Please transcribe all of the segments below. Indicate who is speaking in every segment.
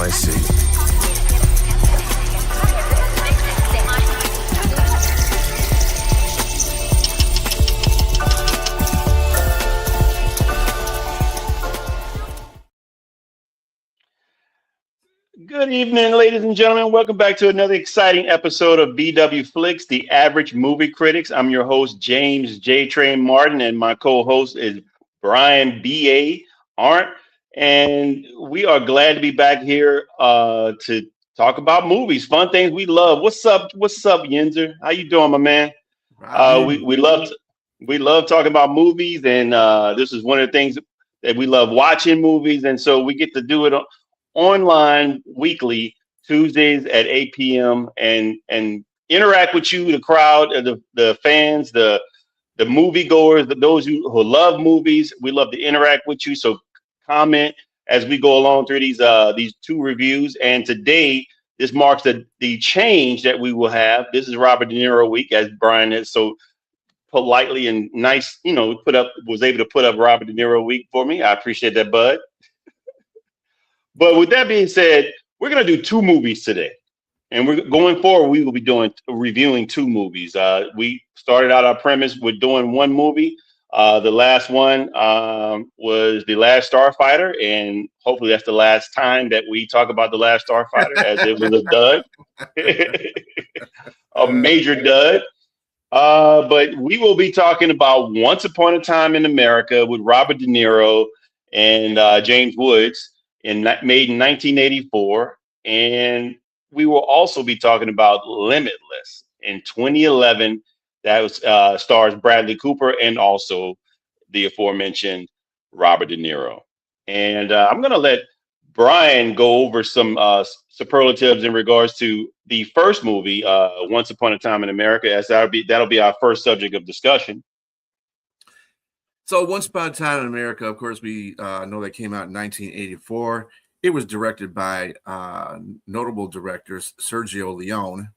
Speaker 1: I see.
Speaker 2: Good evening, ladies and gentlemen. Welcome back to another exciting episode of BW Flix, the average movie critics. I'm your host, James J. Train Martin, and my co-host is Brian B.A. Arndt. And we are glad to be back here to talk about movies, fun things we love. What's up? What's up, Yenzer? How you doing, my man? We love talking about movies, and this is one of the things that we love watching movies, and so we get to do it online weekly Tuesdays at 8 p.m. and interact with you, the crowd, the fans, the moviegoers, those who love movies. We love to interact with you. So comment as we go along through these two reviews. And today, this marks the change that we will have. This is Robert De Niro week, as Brian has so politely and nice, was able to put up Robert De Niro week for me. I appreciate that, bud. But with that being said, we're going to do two movies today. And we're going forward, we will be reviewing two movies. We started out our premise with doing one movie. The last one was The Last Starfighter. And hopefully that's the last time that we talk about The Last Starfighter, as it was a dud, a major dud. But we will be talking about Once Upon a Time in America with Robert De Niro and James Woods. Made in 1984, and we will also be talking about Limitless in 2011. That was stars Bradley Cooper and also the aforementioned Robert De Niro. And I'm going to let Brian go over some superlatives in regards to the first movie, Once Upon a Time in America, as that'll be our first subject of discussion.
Speaker 1: So Once Upon a Time in America, of course, we know that came out in 1984. It was directed by notable directors Sergio Leone,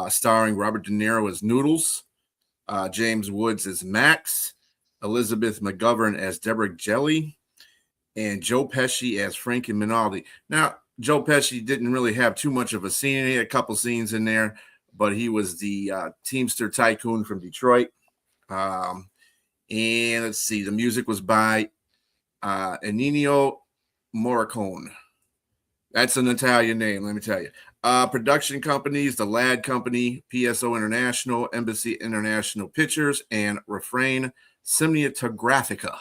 Speaker 1: starring Robert De Niro as Noodles, James Woods as Max, Elizabeth McGovern as Deborah Jelly, and Joe Pesci as Frankie Minaldi. Now, Joe Pesci didn't really have too much of a scene. He had a couple scenes in there, but he was the Teamster tycoon from Detroit. And let's see, the music was by Ennio Morricone. That's an Italian name, let me tell you. Production companies, The Lad Company, PSO International, Embassy International Pictures, and Refrain Cinematographica.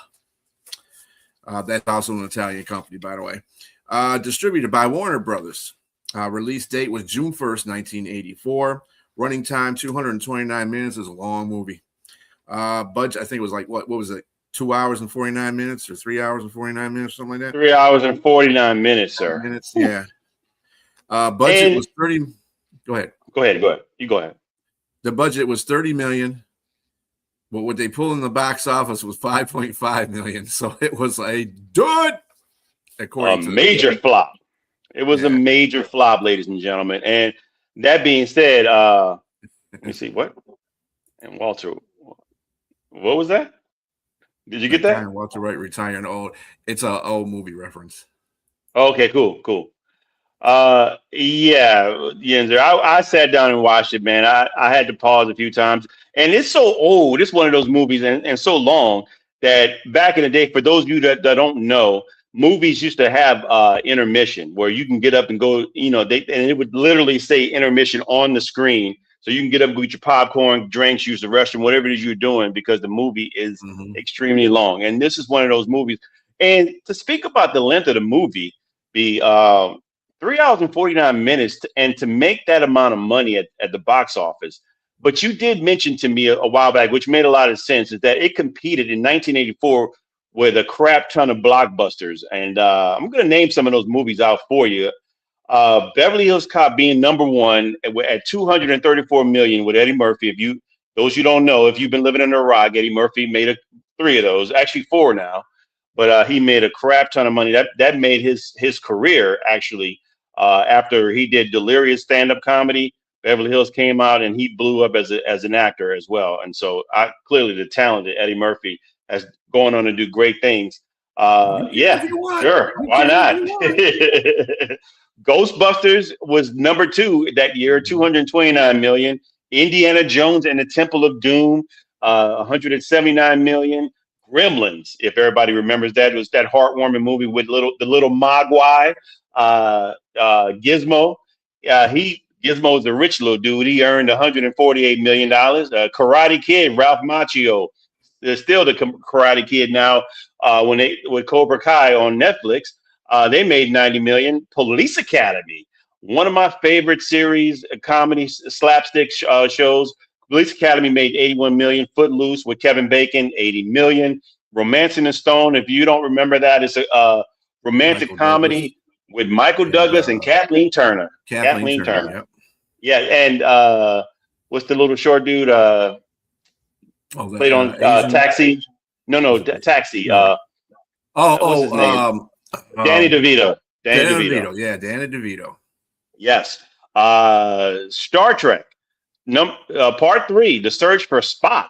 Speaker 1: That's also an Italian company, by the way. Distributed by Warner Brothers. Release date was June 1st, 1984. Running time, 229 minutes. Is a long movie. Budget, I think it was like what was it? 2 hours and 49 minutes or 3 hours and 49 minutes, something like that.
Speaker 2: 3 hours and 49 minutes, sir.
Speaker 1: Minutes, yeah. Budget was 30. Go ahead. You go ahead. The budget was 30 million, but what they pulled in the box office was 5.5 million. So it was a dud.
Speaker 2: A major flop. It was a major flop, ladies and gentlemen. And that being said, let me see what. And Walter. What was that? Did you get that?
Speaker 1: Walter White retiring old. It's a old movie reference.
Speaker 2: Okay, cool. Yenzer, I sat down and watched it, man. I had to pause a few times. And it's so old. It's one of those movies and so long that back in the day, for those of you that don't know, movies used to have intermission where you can get up and go, and it would literally say intermission on the screen. So you can get up, go get your popcorn, drinks, use the restroom, whatever it is you're doing, because the movie is extremely long. And this is one of those movies. And to speak about the length of the movie, the 3 hours and 49 minutes, and to make that amount of money at the box office. But you did mention to me a while back, which made a lot of sense, is that it competed in 1984 with a crap ton of blockbusters. And I'm going to name some of those movies out for you. Beverly Hills Cop being number one at 234 million with Eddie Murphy. Those you don't know, if you've been living under a rock, Eddie Murphy made 3 of those, actually 4 now, but he made a crap ton of money. That made his career actually. After he did delirious stand-up comedy, Beverly Hills came out and he blew up as an actor as well. And so clearly the talented Eddie Murphy has gone on to do great things.
Speaker 1: You can
Speaker 2: Yeah,
Speaker 1: if you want.
Speaker 2: sure.
Speaker 1: You
Speaker 2: Why
Speaker 1: can if
Speaker 2: not?
Speaker 1: you want.
Speaker 2: Ghostbusters was number 2 that year, 229 million. Indiana Jones and the Temple of Doom, 179 million. Gremlins, if everybody remembers that, was that heartwarming movie with the little Mogwai, Gizmo. Gizmo's a rich little dude. He earned 148 million dollars. Karate Kid, Ralph Macchio. There's still the Karate Kid now. With Cobra Kai on Netflix, they made 90 million. Police Academy, one of my favorite series, comedy slapstick shows. Police Academy made 81 million. Footloose with Kevin Bacon, 80 million. Romancing the Stone, if you don't remember that, it's a romantic
Speaker 1: Michael Douglas
Speaker 2: comedy with Michael
Speaker 1: and
Speaker 2: Douglas and Kathleen Turner.
Speaker 1: Kathleen Turner. Yep.
Speaker 2: Yeah, and what's the little short dude? Played on
Speaker 1: Asian.
Speaker 2: Taxi. No, Taxi.
Speaker 1: No.
Speaker 2: What's his name? Danny DeVito.
Speaker 1: Danny DeVito. Yeah, Danny DeVito.
Speaker 2: Yes. Star Trek. Part 3, The Search for Spock.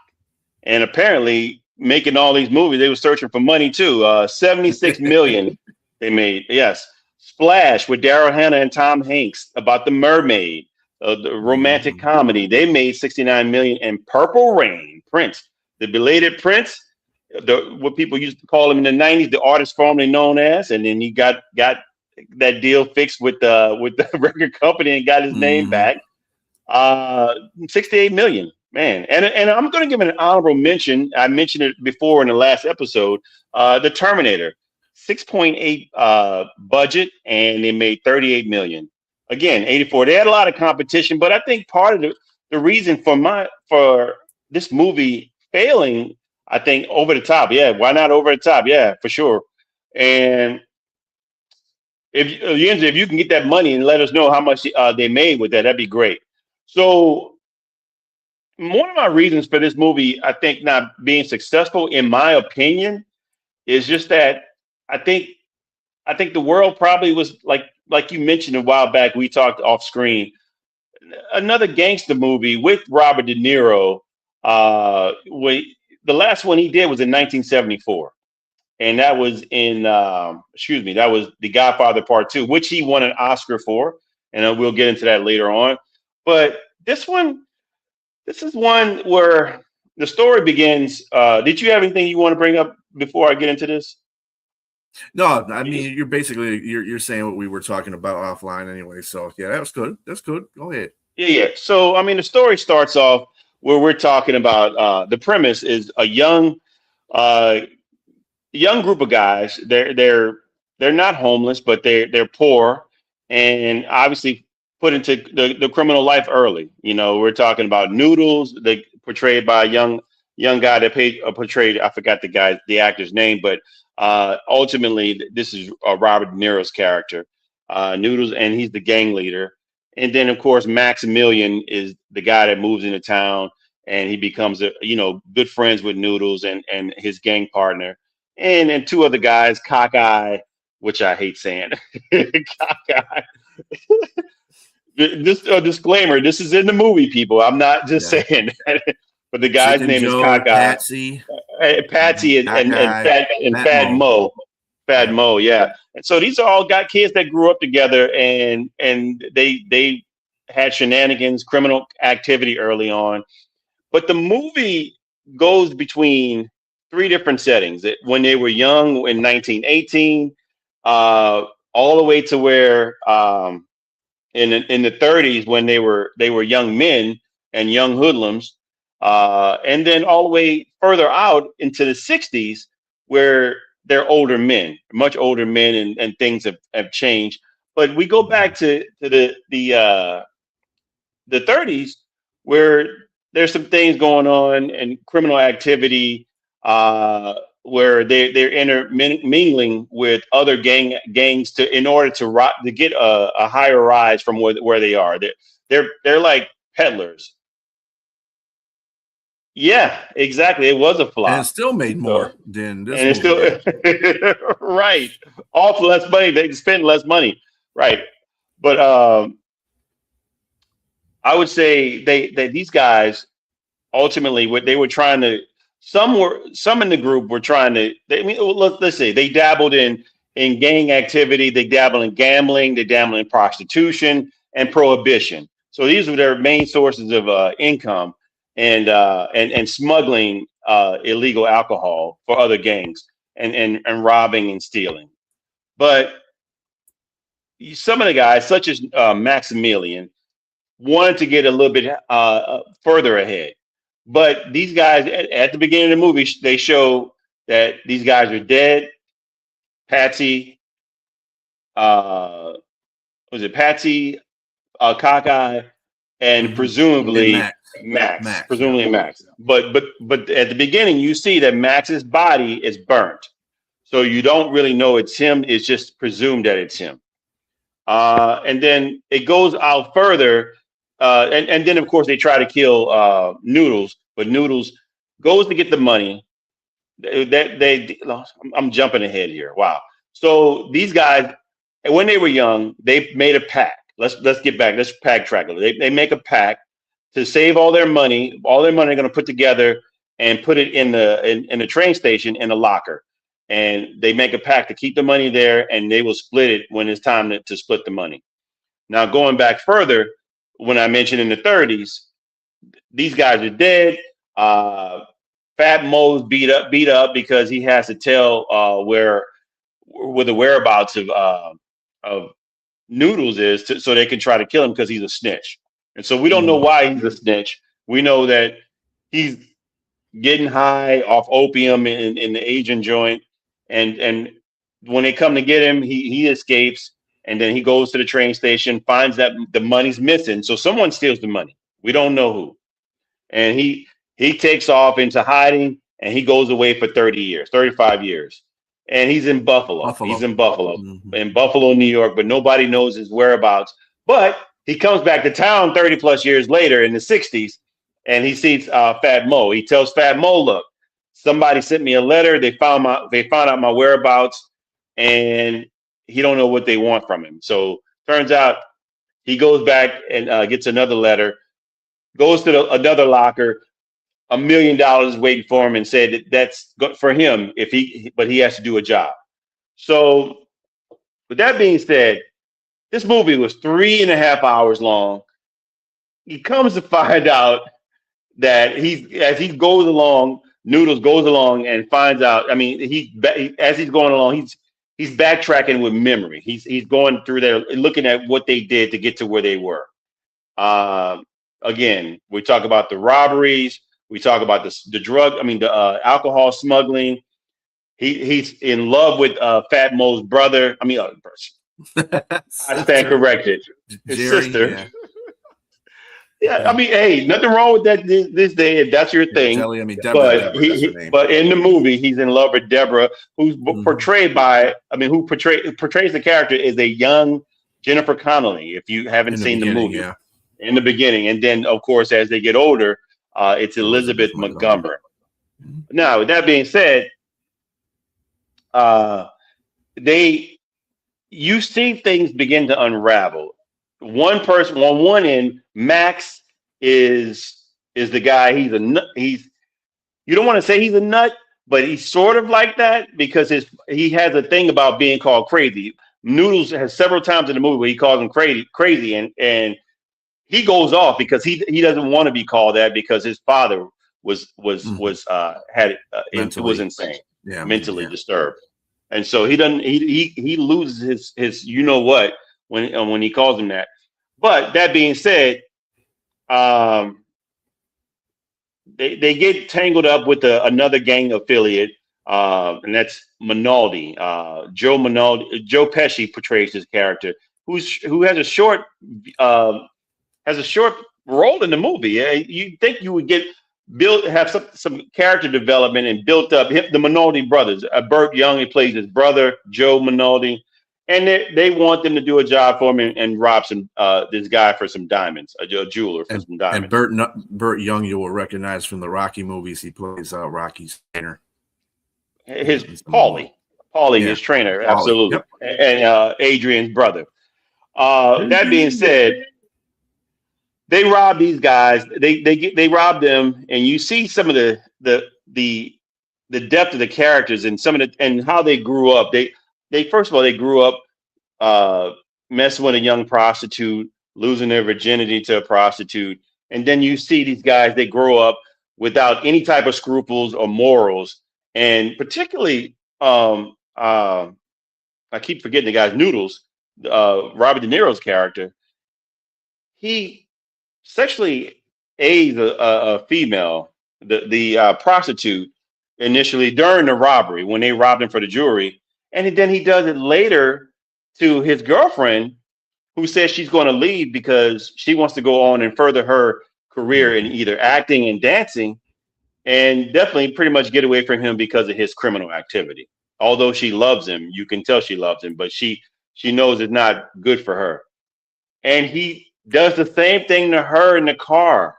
Speaker 2: And apparently, making all these movies, they were searching for money too. 76 million they made. Yes. Splash with Daryl Hannah and Tom Hanks about the mermaid, the romantic comedy. They made 69 million. And Purple Rain, Prince, the belated Prince, what people used to call him in the 90s, the artist formerly known as, and then he got that deal fixed with the record company and got his name back. 68 million, man. And I'm going to give it an honorable mention. I mentioned it before in the last episode. The Terminator, 6.8 budget, and they made 38 million. Again, 84. They had a lot of competition, but I think part of the reason for this movie failing, I think, over the top. Yeah, why not over the top? Yeah, for sure. And if you can get that money and let us know how much they made with that, that'd be great. So one of my reasons for this movie, I think, not being successful, in my opinion, is just that I think the world probably was like you mentioned a while back. We talked off screen. Another gangster movie with Robert De Niro. The last one he did was in 1974. And that was that was The Godfather Part 2, which he won an Oscar for. And we'll get into that later on. But this is one where the story begins. Did you have anything you want to bring up before I get into this?
Speaker 1: No, I mean, you're saying what we were talking about offline anyway. So yeah, that was good. That's good. Go ahead.
Speaker 2: Yeah. So I mean, the story starts off where we're talking about the premise is a young group of guys. They're not homeless, but they're poor and obviously put into the criminal life early. You know, we're talking about Noodles, portrayed by a young guy that portrayed, I forgot the actor's name, but ultimately this is Robert De Niro's character, Noodles, and he's the gang leader. And then of course Maximilian is the guy that moves into town, and he becomes good friends with Noodles and his gang partner, and then two other guys, Cockeye, which I hate saying, Cockeye. This disclaimer: this is in the movie, people. I'm not just saying that. But the guy's
Speaker 1: Chicken
Speaker 2: name
Speaker 1: Joe,
Speaker 2: is Cockeye, Patsy, and Fat Mo. Fat Mo, yeah. And so these are all got kids that grew up together, and they had shenanigans, criminal activity early on. But the movie goes between three different settings. When they were young in 1918, all the way to where in the 30s when they were young men and young hoodlums, and then all the way further out into the 60s where they're older men, much older men, and things have changed. But we go back to the 30s where there's some things going on and criminal activity, where they're intermingling with other gangs in order to get a higher rise from where they are. They're like peddlers. Yeah, exactly. It was a flop.
Speaker 1: And it still made more than this.
Speaker 2: And it's still right. All for less money. They spend less money. Right. But I would say these guys ultimately what they were trying to some in the group were trying to. Let's say they dabbled in gang activity, they dabble in gambling, they dabble in prostitution and prohibition. So these were their main sources of income, and smuggling illegal alcohol for other gangs, and robbing and stealing. But some of the guys, such as Maximilian, wanted to get a little bit further ahead. But these guys, at the beginning of the movie, they show that these guys are dead. Patsy, was it Patsy, Cockeye, and presumably
Speaker 1: And
Speaker 2: Max, presumably Max. But at the beginning, you see that Max's body is burnt, so you don't really know it's him. It's just presumed that it's him. And then it goes out further, and then of course they try to kill Noodles, but Noodles goes to get the money. I'm jumping ahead here. Wow. So these guys, when they were young, they made a pact. Let's get back. Let's backtrack a little. They make a pact to save all their money. All their money they're going to put together and put it in the train station in a locker. And they make a pact to keep the money there, and they will split it when it's time to split the money. Now, going back further, when I mentioned in the 30s, these guys are dead. Fat Mo's beat up because he has to tell where the whereabouts of Noodles is, so they can try to kill him because he's a snitch. And so we don't know why he's a snitch. We know that he's getting high off opium in the Asian joint, and when they come to get him, he escapes, and then he goes to the train station, finds that the money's missing. So someone steals the money. We don't know who, and he takes off into hiding, and he goes away for 35 years. And he's in Buffalo. He's in Buffalo, in Buffalo, New York, but nobody knows his whereabouts. But he comes back to town 30 plus years later in the 60s, and he sees Fat Mo. He tells Fat Mo, look, somebody sent me a letter. They found out my whereabouts, and he don't know what they want from him. So turns out he goes back and gets another letter, goes to another locker. $1 million waiting for him, and said that's good for him but he has to do a job. So with that being said, this movie was 3.5 hours long. He comes to find out that as he goes along, Noodles goes along and finds out. I mean, as he's going along, he's backtracking with memory. He's going through there, looking at what they did to get to where they were. Again, we talk about the robberies. We talk about the alcohol smuggling. He's in love with Fat Mo's brother. I stand corrected. His
Speaker 1: Jerry,
Speaker 2: sister.
Speaker 1: Yeah.
Speaker 2: Yeah, I mean, hey, nothing wrong with that this day if that's your thing.
Speaker 1: Deborah,
Speaker 2: but in the movie, he's in love with Deborah, who's portrayed portrays the character is a young Jennifer Connelly. If you haven't seen the movie, in the beginning, and then of course as they get older. It's Elizabeth Montgomery. Now, with that being said, you see things begin to unravel. One person on one end, Max is the guy. He's a nut. You don't want to say he's a nut, but he's sort of like that because he has a thing about being called crazy. Noodles has several times in the movie where he calls him crazy, and he goes off because he doesn't want to be called that because his father was insane, mentally disturbed, and so he loses his you know what when he calls him that. But that being said, they get tangled up with another gang affiliate, and that's Minaldi. Joe Pesci portrays his character, who has a short role in the movie. You think you would have some character development and built up the Minaldi brothers. Burt Young, he plays his brother, Joe Minaldi, and they want them to do a job for him and rob this guy for some diamonds, a jeweler for some diamonds.
Speaker 1: And Burt Young, you will recognize from the Rocky movies. He plays Rocky's trainer.
Speaker 2: His Paulie, his trainer, absolutely, and Adrian's brother. That being said. They rob these guys. They rob them, and you see some of the the depth of the characters and some of the and how they grew up. They first of all they grew up uh, messing with a young prostitute, losing their virginity to a prostitute, and then you see these guys they grow up without any type of scruples or morals, and particularly I keep forgetting the guy's Noodles, Robert De Niro's character. He sexually aids a female, the prostitute, initially during the robbery when they robbed him for the jewelry, and then he does it later to his girlfriend, who says she's going to leave because she wants to go on and further her career in
Speaker 1: Mhm.
Speaker 2: either acting and dancing, and definitely pretty much get away from him because of his criminal activity. Although she loves him, you can tell she loves him, but she knows it's not good for her. And he does the same thing to her in the car.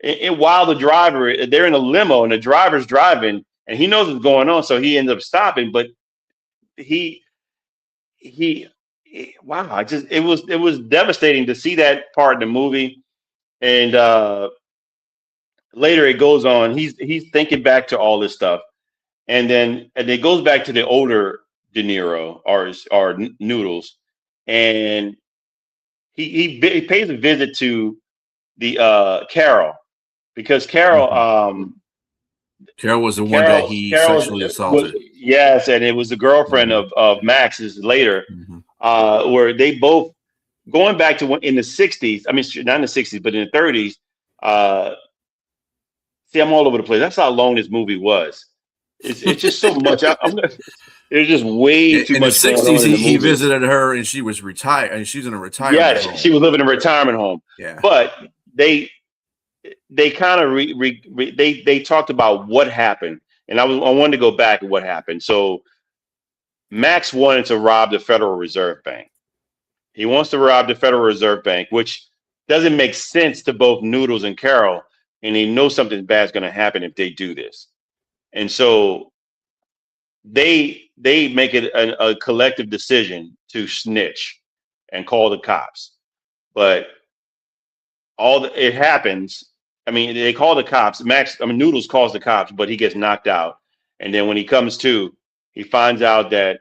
Speaker 2: And while the driver, they're in a limo and the driver's driving, and he knows what's going on, so he ends up stopping. But he he, wow, I just it was devastating to see that part in the movie. And later it goes on. He's thinking back to all this stuff, and it goes back to the older De Niro or Noodles, and he pays a visit to the Carol because
Speaker 1: Mhm. Carol was the one that he
Speaker 2: Carol's
Speaker 1: sexually
Speaker 2: was,
Speaker 1: assaulted.
Speaker 2: yes, and it was the girlfriend
Speaker 1: Mhm.
Speaker 2: of Max's later,
Speaker 1: Mhm.
Speaker 2: where they both going back to when in the '60s. I mean, not in the '60s, but in the '30s. Uh, See, I'm all over the place. That's how long this movie was. It's just so much. There's just way too
Speaker 1: In the
Speaker 2: much going
Speaker 1: 60s,
Speaker 2: on in the
Speaker 1: he
Speaker 2: movie.
Speaker 1: visited her and she was retired and she's in a retirement
Speaker 2: Yeah, she
Speaker 1: home.
Speaker 2: was living in a retirement home,
Speaker 1: Yeah.
Speaker 2: but they they kind of they talked about what happened, and I wanted to go back and what happened. So Max wanted to rob the Federal Reserve Bank. He wants to rob the Federal Reserve Bank, which doesn't make sense to both Noodles and Carol, and they know something bad is going to happen if they do this. And so they make it a collective decision to snitch and call the cops. But it happens. I mean, they call the cops. Max, I mean, Noodles calls the cops, but he gets knocked out. And then when he comes to, he finds out that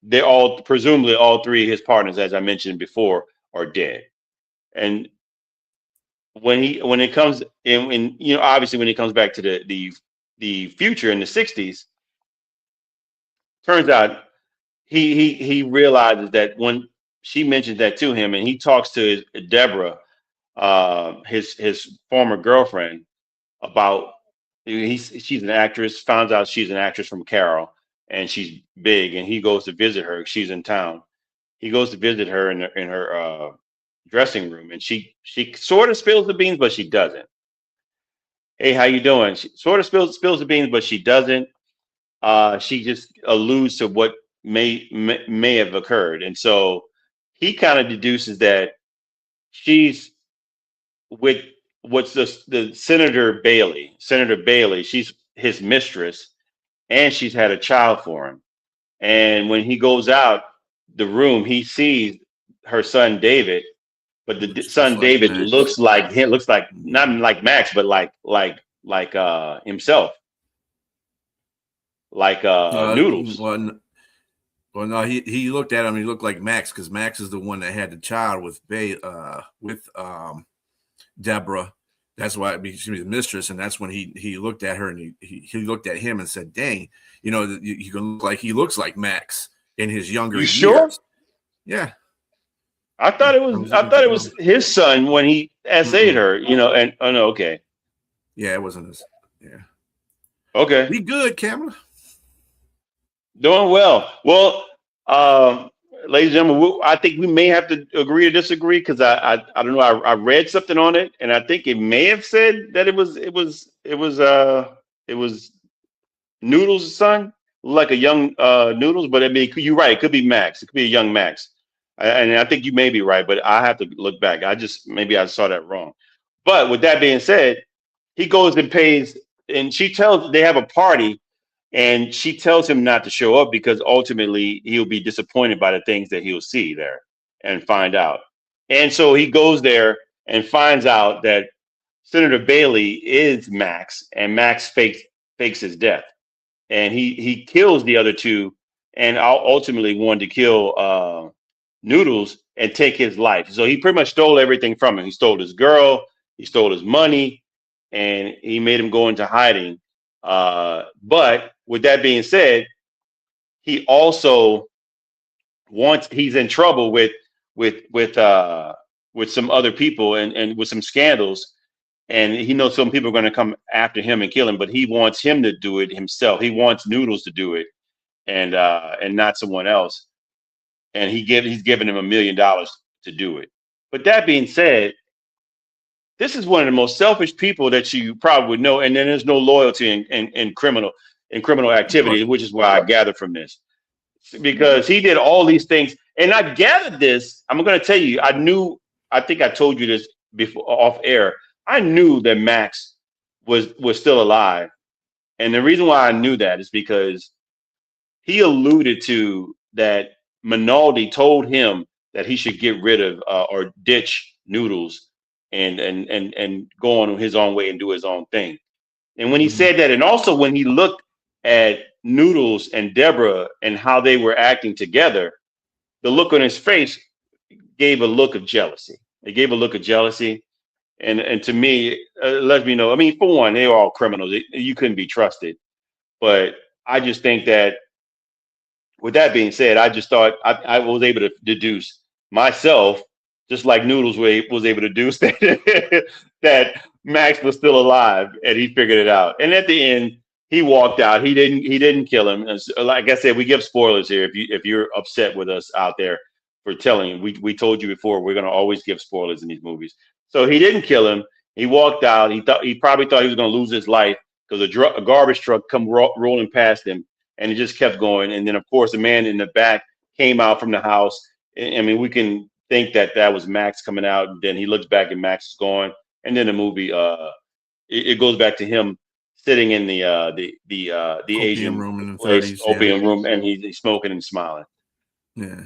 Speaker 2: they're all presumably all three of his partners, as I mentioned before, are dead. And when it comes in, obviously when he comes back to the future in the '60s, turns out he realizes that when she mentions that to him, and he talks to Deborah, his former girlfriend, about she's an actress. Finds out she's an actress from Carol, and she's big. And he goes to visit her. She's in town. He goes to visit her in her dressing room, and she sort of spills the beans, but she doesn't. Hey, how you doing? She sort of spills the beans, but she doesn't. She just alludes to what may have occurred, and so he kind of deduces that she's with what's the Senator Bailey. She's his mistress, and she's had a child for him. And when he goes out the room, he sees her son David, but the
Speaker 1: Looks just
Speaker 2: son
Speaker 1: like
Speaker 2: David
Speaker 1: Max.
Speaker 2: looks like him, looks like not
Speaker 1: Mhm.
Speaker 2: like Max, but like himself, like
Speaker 1: Uh,
Speaker 2: Noodles.
Speaker 1: well, n- well, no, he looked at him. He looked like Max because Max is the one that had the child with Deborah. That's why she was mistress, and that's when he looked at her and he looked at him and said, "Dang, you can look like he looks like Max in his younger
Speaker 2: You sure?
Speaker 1: years." Yeah,
Speaker 2: I
Speaker 1: yeah,
Speaker 2: thought it
Speaker 1: that
Speaker 2: was
Speaker 1: was a
Speaker 2: I
Speaker 1: good
Speaker 2: thought it
Speaker 1: call.
Speaker 2: was his son when he essayed
Speaker 1: Mm-mm.
Speaker 2: her, and oh no, okay.
Speaker 1: Yeah, it wasn't his. Yeah,
Speaker 2: Okay.
Speaker 1: we good, Camera.
Speaker 2: Doing well. Well, um, ladies and gentlemen, I think we may have to agree to disagree because I don't know. I read something on it, and I think it may have said that it was Noodles' son, like a young Noodles, but I mean, you're right. It could be Max. It could be a young Max, and I think you may be right, but I have to look back. Maybe I saw that wrong. But with that being said, he goes and pays, and she tells they have a party, and she tells him not to show up because ultimately he'll be disappointed by the things that he'll see there and find out. And so he goes there and finds out that Senator Bailey is Max, and Max fakes his death, and he kills the other two, and ultimately wanted to kill Noodles and take his life. So he pretty much stole everything from him. He stole his girl, he stole his money, and he made him go into hiding. But with that being said, he also once he's in trouble with some other people and with some scandals, and he knows some people are going to come after him and kill him, but he wants him to do it himself. He wants Noodles to do it, and not someone else. And he's giving him $1 million to do it. But that being said, this is one of the most selfish people that you probably would know. And then there's no loyalty in criminal activity, which is what I gather from this, because he did all these things. And I gathered this. I'm going to tell you, I think I told you this before off air. I knew that Max was still alive. And the reason why I knew that is because he alluded to that Minaldi told him that he should get rid of or ditch Noodles and go on his own way and do his own thing. And when he said that, and also when he looked at Noodles and Deborah and how they were acting together, the look on his face gave a look of jealousy. It gave a look of jealousy. And to me, let me know. I mean, for one, they were all criminals. You couldn't be trusted. But I just think that with that being said, I just thought I was able to deduce myself, just like Noodles was able to deduce that Max was still alive, and he figured it out. And at the end, he walked out. He didn't kill him. And like I said, we give spoilers here. If you're upset with us out there for telling you, we told you before, we're gonna always give spoilers in these movies. So he didn't kill him. He walked out. He probably thought he was gonna lose his life because a garbage truck come rolling past him, and it just kept going. And then, of course, the man in the back came out from the house. I mean, we can think that was Max coming out. And then he looks back and Max is gone. And then the movie, it goes back to him sitting in the
Speaker 1: Opium
Speaker 2: Asian
Speaker 1: room in the
Speaker 2: place,
Speaker 1: 30s.
Speaker 2: opium room, and he's smoking and smiling.
Speaker 1: Yeah.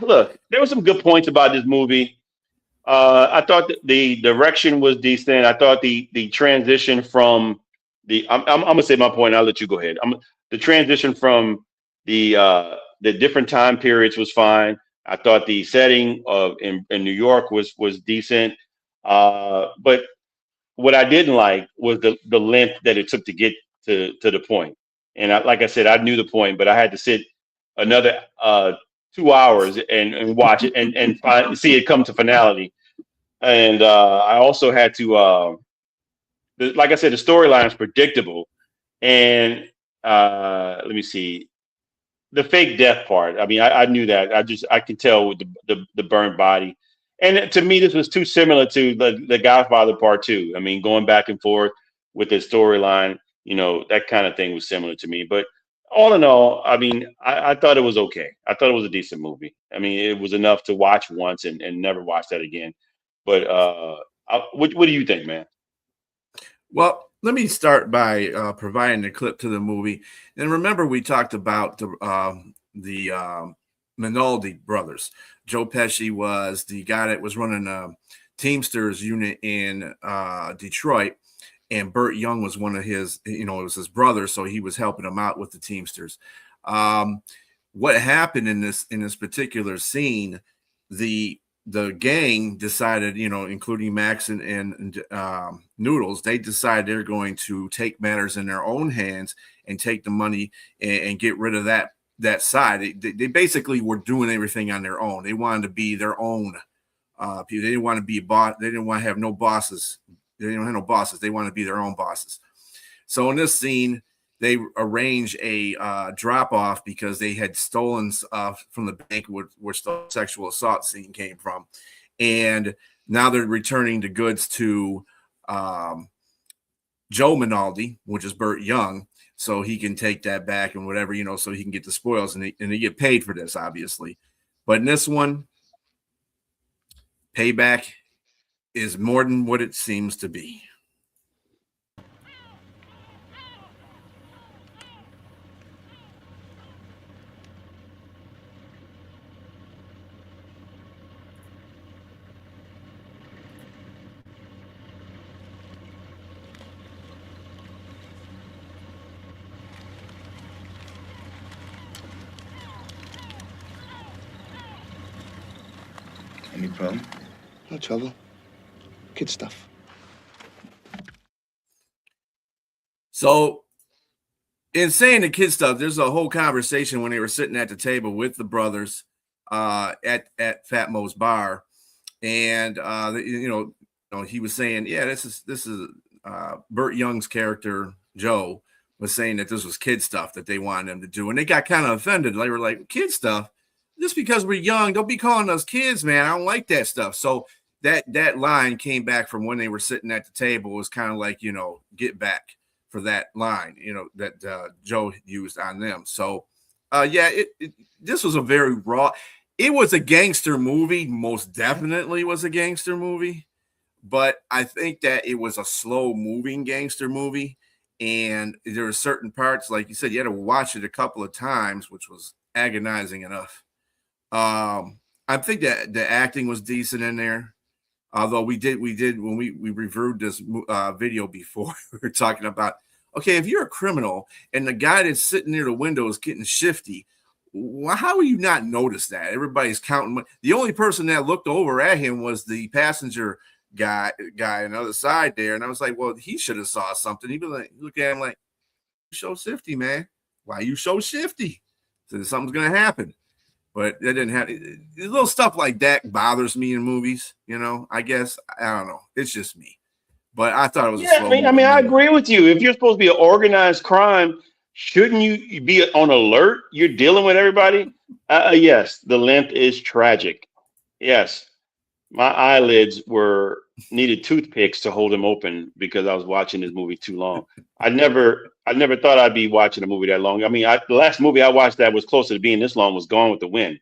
Speaker 2: Look, there were some good points about this movie. I thought that the direction was decent. I thought the transition from I'm gonna say my point. I'll let you go ahead. The transition from the different time periods was fine. I thought the setting of in New York was decent. But what I didn't like was the length that it took to get to the point. And like I said, I knew the point, but I had to sit another 2 hours and watch it and see it come to finality. And I also had to, like I said, the storyline is predictable. And let me see, the fake death part. I mean, I knew that. I could tell with the burned body. And to me, this was too similar to the Godfather Part Two. I mean, going back and forth with the storyline, that kind of thing was similar to me. But all in all, I mean, I thought it was okay. I thought it was a decent movie. I mean, it was enough to watch once and never watch that again. But what do you think, man?
Speaker 1: Well, let me start by providing a clip to the movie. And remember, we talked about the Minaldi brothers. Joe Pesci was the guy that was running a Teamsters unit in Detroit, and Burt Young was one of his. It was his brother, so he was helping him out with the Teamsters. What happened in this particular scene? The gang decided, including Max and Noodles, they decided they're going to take matters in their own hands and take the money and get rid of that side. They basically were doing everything on their own. They wanted to be their own people. They didn't want to be a boss. They didn't want to have no bosses. They didn't have no bosses. They wanted to be their own bosses. So in this scene, they arranged a drop off because they had stolen from the bank where the sexual assault scene came from. And now they're returning the goods to Joe Minaldi, which is Burt Young, so he can take that back and whatever, so he can get the spoils, and they get paid for this, obviously. But in this one, payback is more than what it seems to be.
Speaker 3: Any problem?
Speaker 4: No trouble. Kid stuff.
Speaker 1: So, in saying the kid stuff, there's a whole conversation when they were sitting at the table with the brothers at Fat Mo's bar, and he was saying, yeah, this is Burt Young's character Joe was saying that this was kid stuff that they wanted them to do, and they got kind of offended. They were like, kid stuff? Just because we're young, don't be calling us kids, man. I don't like that stuff. So that line came back from when they were sitting at the table. It was kind of like, get back for that line, that Joe used on them. So, this was a very raw. It was a gangster movie. Most definitely was a gangster movie. But I think that it was a slow moving gangster movie. And there were certain parts, like you said, you had to watch it a couple of times, which was agonizing enough. I think that the acting was decent in there. Although we did when we reviewed this video before, we were talking about, okay, if you're a criminal and the guy that's sitting near the window is getting shifty, how will you not notice that? Everybody's counting. The only person that looked over at him was the passenger guy on the other side there. And I was like, well, he should have saw something. He'd be like, look at him like, you so shifty, man. Why you so shifty? So something's going to happen. But that didn't happen. Little stuff like that bothers me in movies, I guess. I don't know. It's just me. But I thought it was a slow movie.
Speaker 2: I agree with you. If you're supposed to be an organized crime, shouldn't you be on alert? You're dealing with everybody. Yes, the length is tragic. Yes, my eyelids needed toothpicks to hold them open because I was watching this movie too long. I never thought I'd be watching a movie that long. I mean, the last movie I watched that was closer to being this long was Gone with the Wind,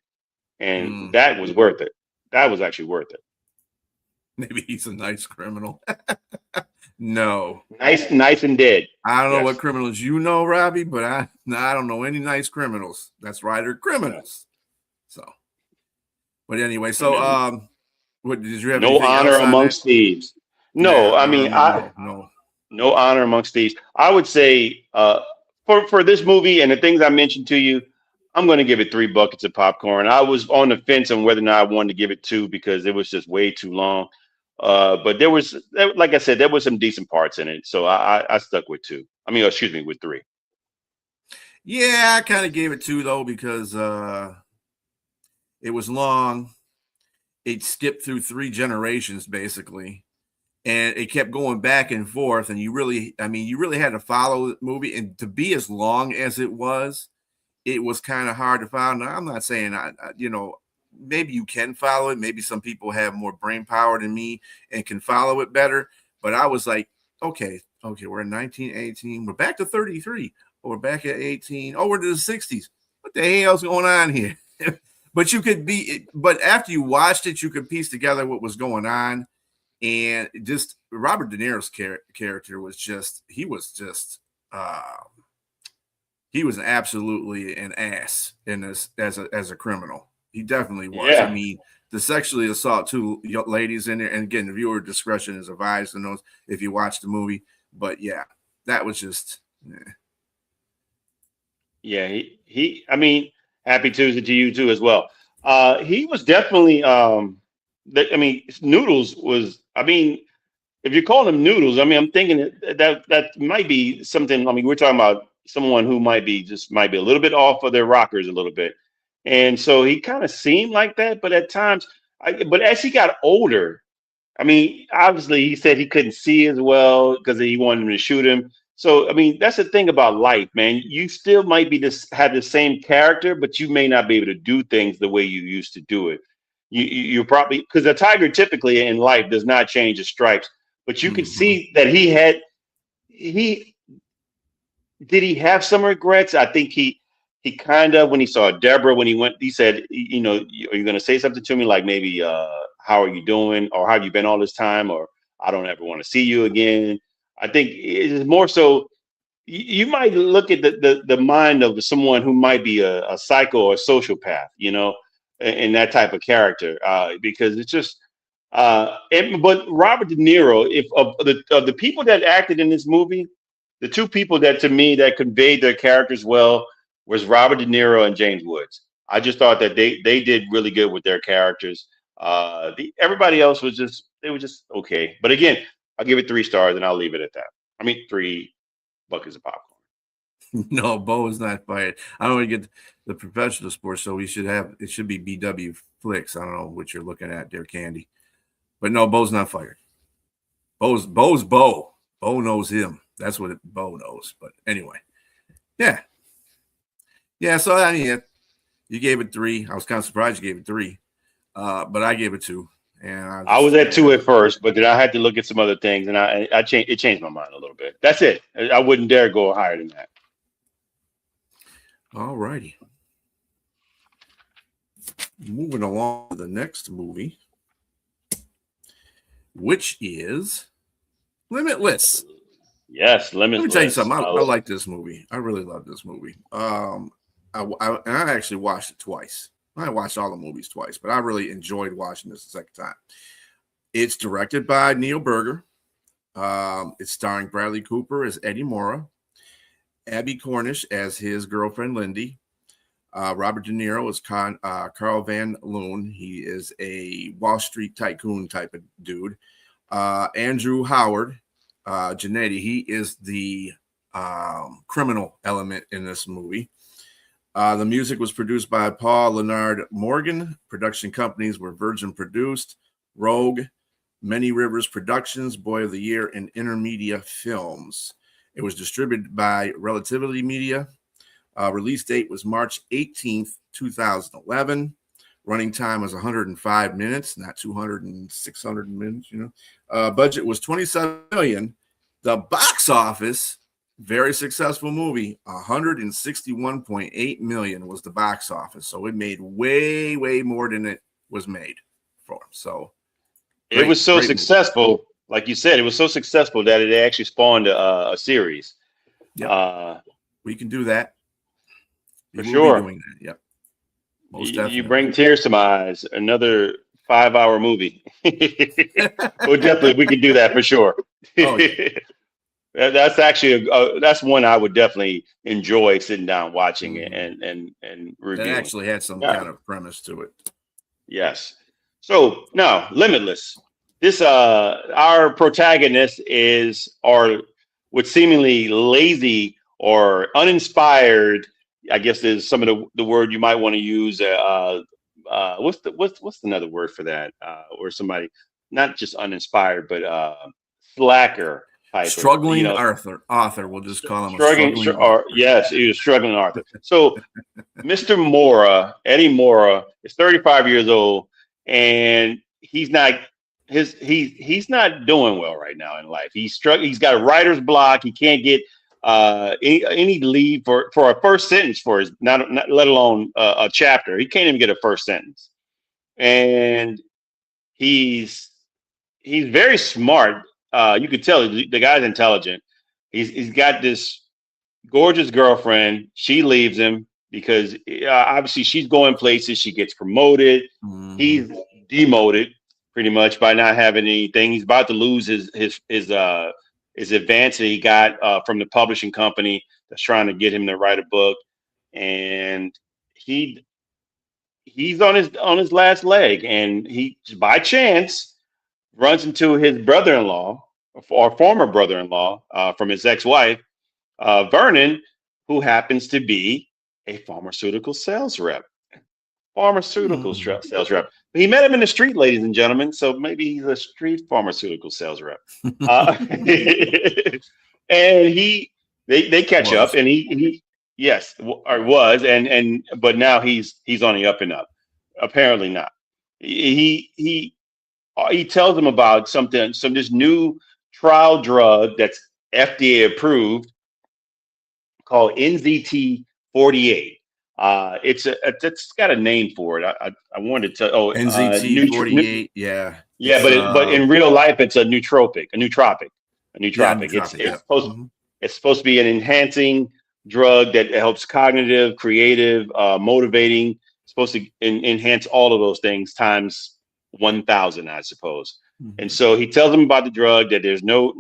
Speaker 2: and that was worth it. That was actually worth it.
Speaker 1: Maybe he's a nice criminal. No.
Speaker 2: Nice and dead.
Speaker 1: I don't know what criminals you know, Robbie, but I don't know any nice criminals. That's why they're criminals. So, but anyway, so what did you have?
Speaker 2: No honor amongst thieves. No, I mean, no honor amongst thieves. I would say for this movie and the things I mentioned to you, I'm going to give it 3 buckets of popcorn. I was on the fence on whether or not I wanted to give it 2 because it was just way too long. But there was, like I said, there was some decent parts in it. So I stuck with 2. I mean, excuse me, with 3.
Speaker 1: Yeah, I kind of gave it 2 though, because it was long. It skipped through 3 generations basically. And it kept going back and forth. And you really had to follow the movie, and to be as long as it was kind of hard to follow. Now, I'm not saying maybe you can follow it. Maybe some people have more brain power than me and can follow it better. But I was like, okay, we're in 1918. We're back to 33. We're back at 18. Oh, we're to the 60s. What the hell's going on here? But after you watched it, you could piece together what was going on. And just Robert DeNiro's character was he was absolutely an ass in this as a criminal. He definitely was. Yeah. I mean, the sexually assault 2 ladies in there, and again, the viewer discretion is advised in those if you watch the movie. But yeah, that was just.
Speaker 2: Yeah, he. I mean, happy Tuesday to you too as well. He was definitely. Noodles was. I mean, if you call him Noodles, I mean, I'm thinking that might be something. I mean, we're talking about someone who might be a little bit off of their rockers a little bit. And so he kind of seemed like that, but at times, but as he got older, I mean, obviously he said he couldn't see as well because he wanted him to shoot him. So, I mean, that's the thing about life, man. You still might have the same character, but you may not be able to do things the way you used to do it. You probably, because a tiger typically in life does not change his stripes, but you could see that did he have some regrets? I think he kind of, when he saw Deborah, he said, are you going to say something to me like maybe, how are you doing? Or how have you been all this time? Or I don't ever want to see you again. I think it's more so you might look at the mind of someone who might be a psycho or a sociopath, in that type of character, because it's just, but Robert De Niro, if of the people that acted in this movie, the 2 people that to me that conveyed their characters well was Robert De Niro and James Woods. I just thought that they did really good with their characters. Everybody else was just okay. But again, I'll give it 3 stars and I'll leave it at that. I mean, 3 buckets of popcorn.
Speaker 1: No, Bo is not fired. I don't want to get the professional sports, so it should be BW Flix. I don't know what you're looking at there, Candy. But no, Bo's not fired. Bo's Bo. Bo knows him. That's what Bo knows. But anyway, yeah. So I mean, you gave it 3. I was kind of surprised you gave it 3, but I gave it 2. And
Speaker 2: I was at 2 at first, but then I had to look at some other things, and I changed. It changed my mind a little bit. That's it. I wouldn't dare go higher than that.
Speaker 1: All righty. Moving along to the next movie, which is Limitless.
Speaker 2: Yes, Limitless.
Speaker 1: Let me tell you something. I like this movie. I really love this movie. I actually watched it twice. I watched all the movies twice, but I really enjoyed watching this the second time. It's directed by Neil Berger. It's starring Bradley Cooper as Eddie Mora, Abby Cornish as his girlfriend Lindy, Robert De Niro as Carl Van Loon. He is a Wall Street tycoon type of dude. Andrew Howard Janetti. He is the criminal element in this movie. The music was produced by Paul Leonard Morgan. Production companies were Virgin Produced, Rogue, Many Rivers Productions, Boy of the Year, and Intermedia Films. It was distributed by Relativity Media. Release date was March 18th, 2011. Running time was 105 minutes, not 200 and 600 minutes, Budget was $27 million. The box office, very successful movie, $161.8 million was the box office. So it made way, way more than it was made for. So
Speaker 2: it was so successful, like you said, it was so successful that it actually spawned a series.
Speaker 1: Yep. We can do that.
Speaker 2: For sure.
Speaker 1: Doing that. Yep. Most definitely.
Speaker 2: You bring tears to my eyes. Another 5-hour movie. Well, definitely, we can do that for sure.
Speaker 1: Oh, yeah.
Speaker 2: That's actually that's one I would definitely enjoy sitting down watching it and reviewing.
Speaker 1: It actually had some kind of premise to it.
Speaker 2: Yes. So now, Limitless. This our protagonist with seemingly lazy or uninspired. I guess is some of the word you might want to use. What's another word for that? Or somebody not just uninspired, but slacker.
Speaker 1: Struggling author. We'll just call him
Speaker 2: yes, he was struggling author. So Mr. Mora, Eddie Mora, is 35 years old, and he's not doing well right now in life. He's got a writer's block. He can't get any leave for a first sentence for his not let alone a chapter. He can't even get a first sentence, and he's very smart. You could tell the guy's intelligent. He's got this gorgeous girlfriend. She leaves him because obviously she's going places. She gets promoted. He's demoted pretty much by not having anything. He's about to lose his advance that he got from the publishing company that's trying to get him to write a book, and he's on his last leg, and he by chance runs into his brother-in-law or former brother-in-law from his ex-wife, Vernon, who happens to be a pharmaceutical sales rep. Sales rep. He met him in the street, ladies and gentlemen. So maybe he's a street pharmaceutical sales rep. And they catch up, and he but now he's on the up and up. Apparently not. He tells them about this new trial drug that's FDA approved called NZT 48. It's got a name for it. I wanted to
Speaker 1: NZT 48. Yeah.
Speaker 2: But in real life it's a nootropic. It's supposed to be an enhancing drug that helps cognitive, creative, motivating. It's supposed to enhance all of those things times 1,000, I suppose. And so he tells them about the drug, that there's no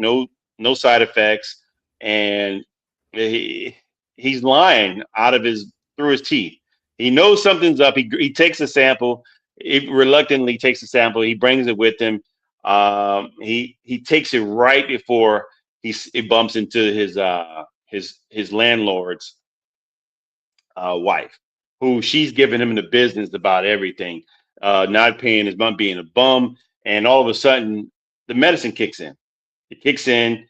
Speaker 2: side effects, and he's lying through his teeth. He knows something's up. He takes a sample. he reluctantly takes the sample. He brings it with him. He takes it right before he bumps into his landlord's wife, who she's giving him the business about everything, not paying his money, being a bum, and all of a sudden the medicine kicks in. It kicks in,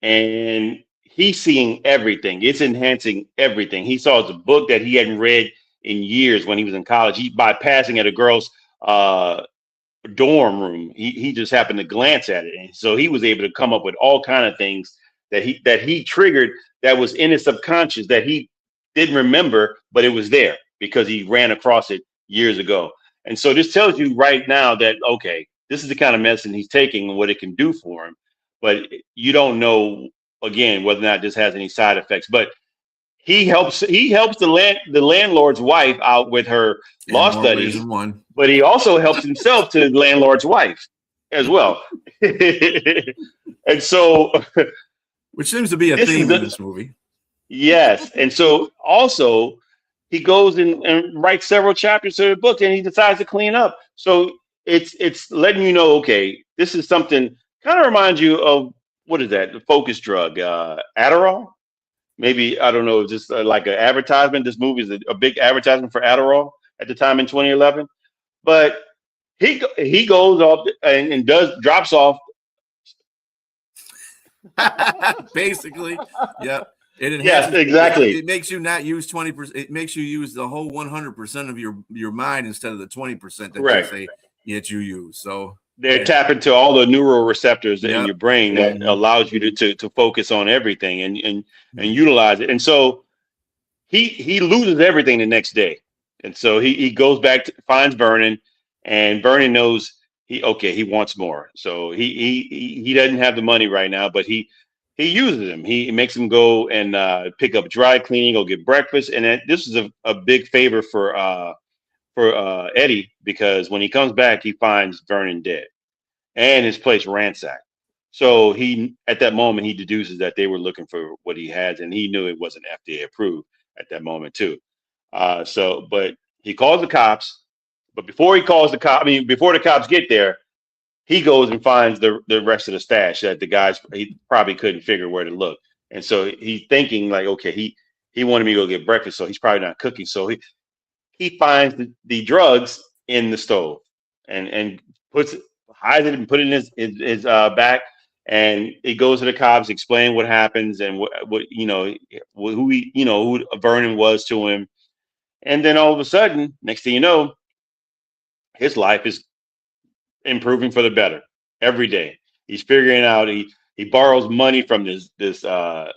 Speaker 2: and he's seeing everything. It's enhancing everything. He saw a book that he hadn't read in years when he was in college. He by passing at a girl's dorm room, he just happened to glance at it, and so he was able to come up with all kind of things that he triggered that was in his subconscious that he didn't remember, but it was there because he ran across it years ago. And so this tells you right now that, okay, this is the kind of medicine he's taking and what it can do for him. But you don't know, again, whether or not this has any side effects. But he helps the landlord's wife out with her law studies, but he also helps himself to the landlord's wife as well. And so,
Speaker 1: which seems to be a theme in this movie.
Speaker 2: Yes. And so also he goes and writes several chapters of the book, and he decides to clean up. So it's letting you know, okay, this is something kind of reminds you of, what is that? The focus drug, Adderall. Maybe, I don't know, just like an advertisement. This movie is a big advertisement for Adderall at the time in 2011. But he goes off and drops off.
Speaker 1: Basically, yeah.
Speaker 2: Yes, exactly.
Speaker 1: It makes you not use 20%. It makes you use the whole 100% of your mind instead of the 20% that you say yet you use. So
Speaker 2: they're tapping to all the neuroreceptors in your brain that allows you to focus on everything and utilize it. And so he loses everything the next day. And so he goes back, finds Vernon, and Vernon knows he wants more. So he doesn't have the money right now, but he uses him. He makes him go and pick up dry cleaning, go get breakfast. And this is a big favor for Eddie, because when he comes back, he finds Vernon dead and his place ransacked. So at that moment, he deduces that they were looking for what he has, and he knew it wasn't FDA approved at that moment too. But he calls the cops. But before before the cops get there, he goes and finds the rest of the stash that the guys, he probably couldn't figure where to look. And so he's thinking like, okay, he wanted me to go get breakfast, so he's probably not cooking. So he finds the drugs in the stove and hides it and put it in his back. And he goes to the cops, explain what happens and who Vernon was to him. And then all of a sudden, next thing you know, his life is improving for the better every day. He's figuring out, he borrows money from this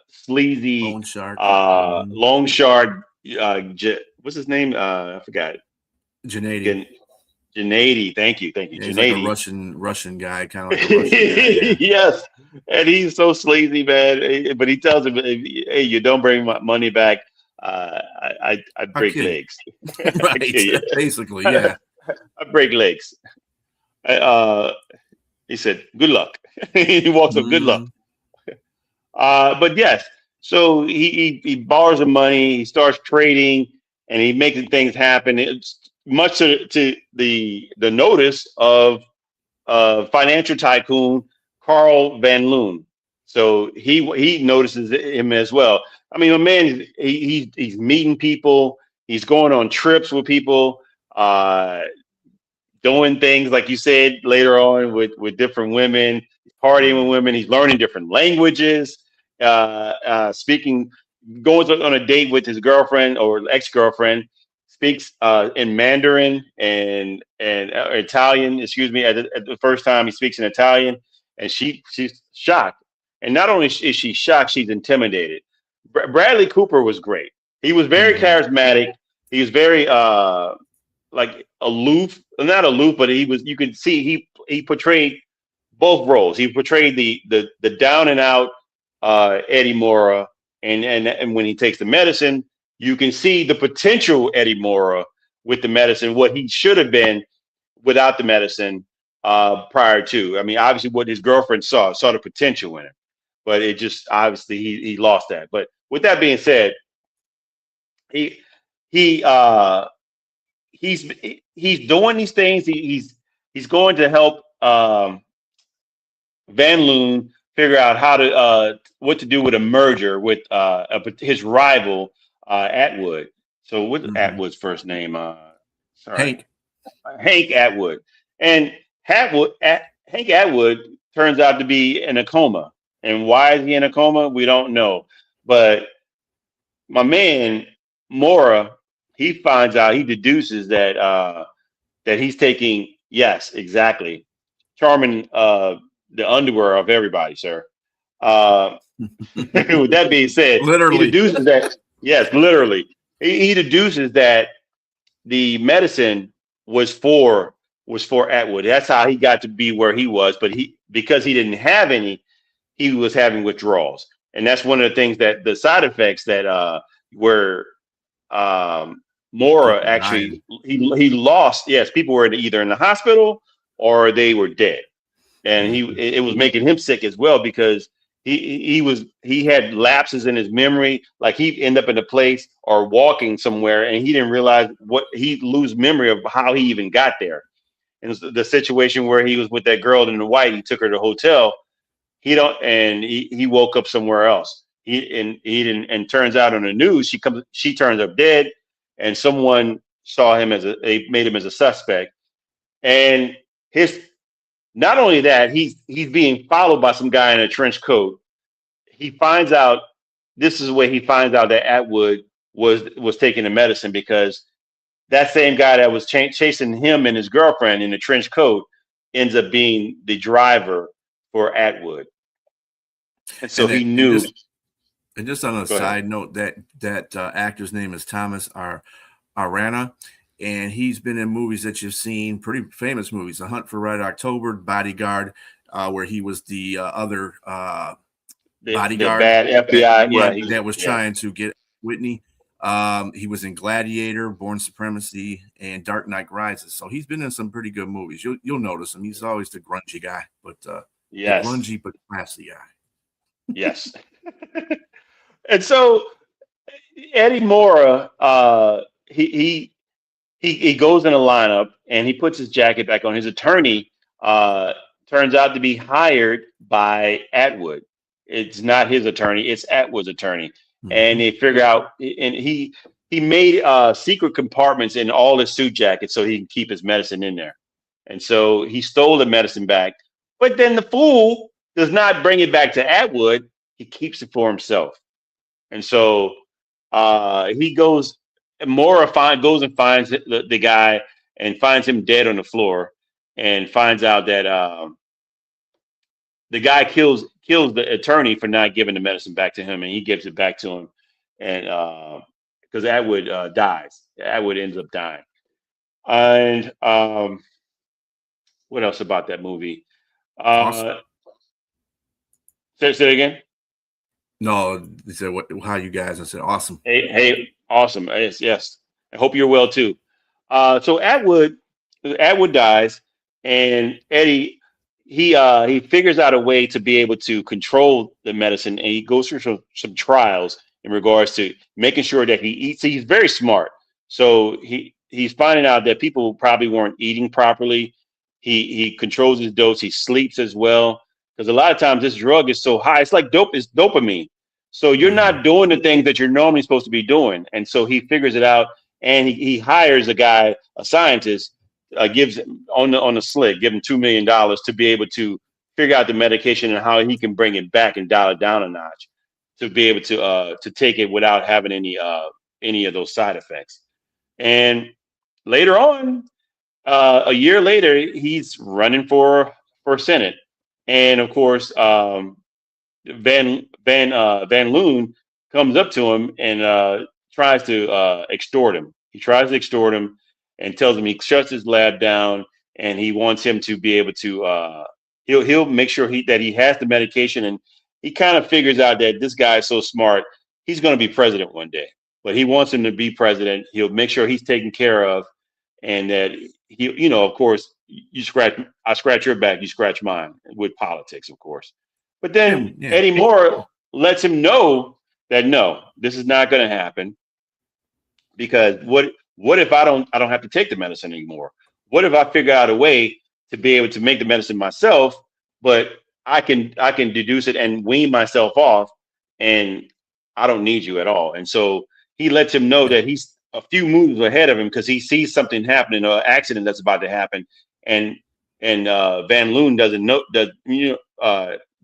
Speaker 2: sleazy loan shark. What's his name? I forgot. Gennady. Thank you.
Speaker 1: He's like a Russian guy, kind of like a Russian guy.
Speaker 2: Yes. And he's so sleazy, man. But he tells him, hey, you don't bring my money back, I break legs.
Speaker 1: Right. Basically, yeah.
Speaker 2: I break legs. He said, good luck. He walks up, good luck. But yes, so he borrows the money, he starts trading, and he making things happen. It's much to the notice of financial tycoon Carl Van Loon. So he notices him as well. I mean, a man, he's meeting people, he's going on trips with people, doing things like you said later on with different women, partying with women. He's learning different languages, speaking, going on a date with his girlfriend or ex-girlfriend, speaks in Mandarin and Italian. Excuse me. At the first time he speaks in Italian, and she's shocked. And not only is she shocked, she's intimidated. Bradley Cooper was great. He was very charismatic. He was very like aloof, not aloof, but you could see he portrayed both roles. He portrayed the down and out Eddie Mora, and when he takes the medicine, you can see the potential Eddie Mora with the medicine, what he should have been without the medicine prior to. I mean, obviously what his girlfriend saw the potential in him, but it just obviously he lost that. But with that being said, he he's doing these things. He's going to help Van Loon figure out how to what to do with a merger with his rival Atwood. So what's Atwood's first name? Sorry, Hank Atwood. And Hank Atwood turns out to be in a coma. And why is he in a coma? We don't know. But my man Mora, he finds out, he deduces that that he's taking, yes, exactly, charming the underwear of everybody, sir. With that being said,
Speaker 1: Literally.
Speaker 2: he deduces that, yes, literally, he deduces that the medicine was for Atwood. That's how he got to be where he was. But because he didn't have any, he was having withdrawals, and that's one of the things that the side effects that were Mora actually he lost. Yes, people were either in the hospital or they were dead, and it was making him sick as well because he had lapses in his memory. Like he'd end up in a place or walking somewhere and he didn't realize he'd lose memory of how he even got there. And the situation where he was with that girl in the white, he took her to a hotel. He woke up somewhere else. He didn't, and turns out on the news, she turns up dead, and someone saw him they made him as a suspect. And not only that, he's being followed by some guy in a trench coat. He finds out, this is where he finds out that Atwood was taking the medicine, because that same guy that was chasing him and his girlfriend in the trench coat ends up being the driver for Atwood. And so he knew.
Speaker 1: And just on a side note, that actor's name is Thomas Arana, and he's been in movies that you've seen, pretty famous movies: The Hunt for Red October, Bodyguard, where he was the other bodyguard,
Speaker 2: the bad FBI,
Speaker 1: that was trying to get Whitney. He was in Gladiator, Born Supremacy, and Dark Knight Rises. So he's been in some pretty good movies. You'll notice him. He's always the grungy guy, but
Speaker 2: yes,
Speaker 1: the grungy but classy guy.
Speaker 2: Yes. And so Eddie Mora, he goes in a lineup and he puts his jacket back on. His attorney turns out to be hired by Atwood. It's not his attorney; it's Atwood's attorney. Mm-hmm. And they figure out, and he made secret compartments in all his suit jackets so he can keep his medicine in there. And so he stole the medicine back, but then the fool does not bring it back to Atwood. He keeps it for himself. And so Mora goes and finds the guy and finds him dead on the floor, and finds out that the guy kills the attorney for not giving the medicine back to him, and he gives it back to him. And because Atwood dies. Atwood ends up dying. And what else about that movie?
Speaker 1: Awesome.
Speaker 2: Say it again.
Speaker 1: No, they said how you guys. I said awesome.
Speaker 2: Hey, awesome. Yes. I hope you're well too. So Atwood dies, and Eddie he figures out a way to be able to control the medicine, and he goes through some trials in regards to making sure that he eats. He's very smart, so he's finding out that people probably weren't eating properly. He controls his dose. He sleeps as well. Because a lot of times this drug is so high, it's like it's dopamine. So you're not doing the things that you're normally supposed to be doing. And so he figures it out, and he hires a guy, a scientist, gives on the slick, give him $2 million to be able to figure out the medication and how he can bring it back and dial it down a notch to be able to take it without having any of those side effects. And later on, a year later, he's running for Senate. And of course, Van Loon comes up to him and tries to extort him. He tries to extort him and tells him he shuts his lab down, and he wants him to be able to. He'll make sure that he has the medication, and he kind of figures out that this guy is so smart, he's going to be president one day. But he wants him to be president. He'll make sure he's taken care of, and that of course. I scratch your back, you scratch mine, with politics, of course. But then Eddie Mora lets him know that no, this is not going to happen, because What if I don't have to take the medicine anymore? What if I figure out a way to be able to make the medicine myself, but I can deduce it and wean myself off, and I don't need you at all. And so he lets him know that he's a few moves ahead of him because he sees something happening, or an accident that's about to happen, and Van Loon doesn't know, De